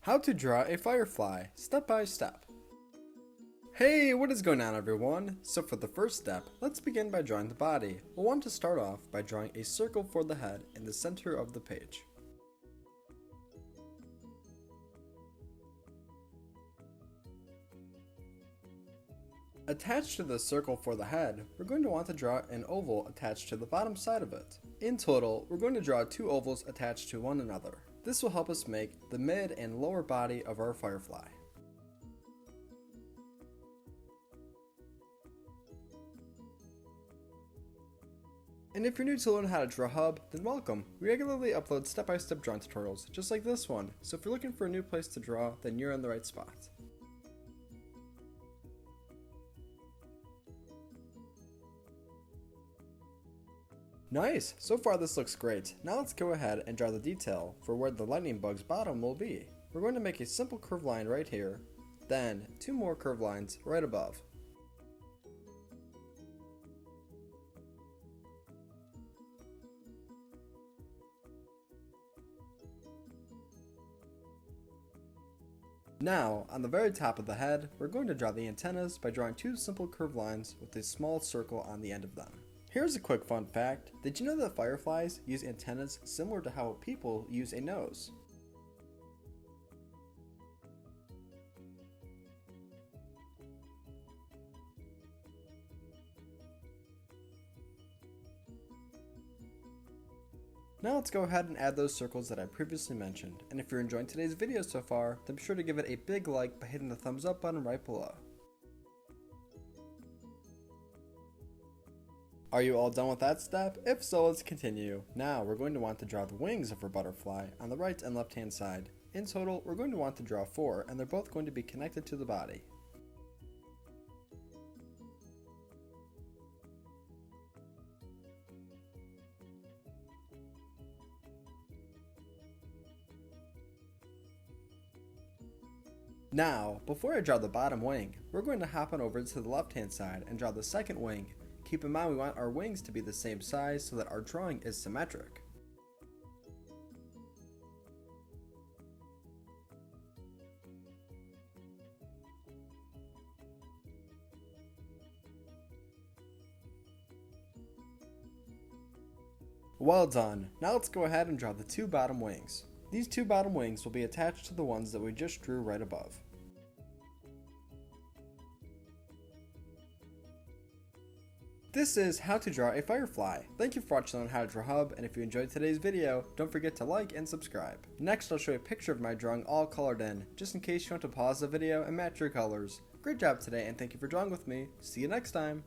How to draw a firefly, step by step. Hey, what is going on everyone? So for the first step, let's begin by drawing the body. We'll want to start off by drawing a circle for the head in the center of the page. Attached to the circle for the head, we're going to want to draw an oval attached to the bottom side of it. In total, we're going to draw two ovals attached to one another. This will help us make the mid and lower body of our firefly. And if you're new to learn how to draw hub, then welcome. We regularly upload step-by-step drawing tutorials, just like this one, so if you're looking for a new place to draw, then you're in the right spot. Nice! So far this looks great. Now let's go ahead and draw the detail for where the lightning bug's bottom will be. We're going to make a simple curved line right here, then two more curved lines right above. Now, on the very top of the head, we're going to draw the antennas by drawing two simple curved lines with a small circle on the end of them. Here's a quick fun fact. Did you know that fireflies use antennas similar to how people use a nose? Now let's go ahead and add those circles that I previously mentioned, and if you're enjoying today's video so far, then be sure to give it a big like by hitting the thumbs up button right below. Are you all done with that step? If so, let's continue. Now we're going to want to draw the wings of our butterfly on the right and left hand side. In total, we're going to want to draw 4, and they're both going to be connected to the body. Now, before I draw the bottom wing, we're going to hop on over to the left hand side and draw the second wing. Keep in mind we want our wings to be the same size so that our drawing is symmetric. Well done! Now let's go ahead and draw the two bottom wings. These two bottom wings will be attached to the ones that we just drew right above. This is how to draw a firefly. Thank you for watching on How to Draw Hub, and if you enjoyed today's video, don't forget to like and subscribe. Next, I'll show you a picture of my drawing all colored in, just in case you want to pause the video and match your colors. Great job today, and thank you for drawing with me. See you next time!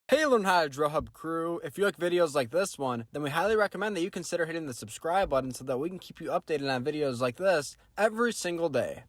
Hey Learn How to Draw Hub crew, if you like videos like this one, then we highly recommend that you consider hitting the subscribe button so that we can keep you updated on videos like this every single day.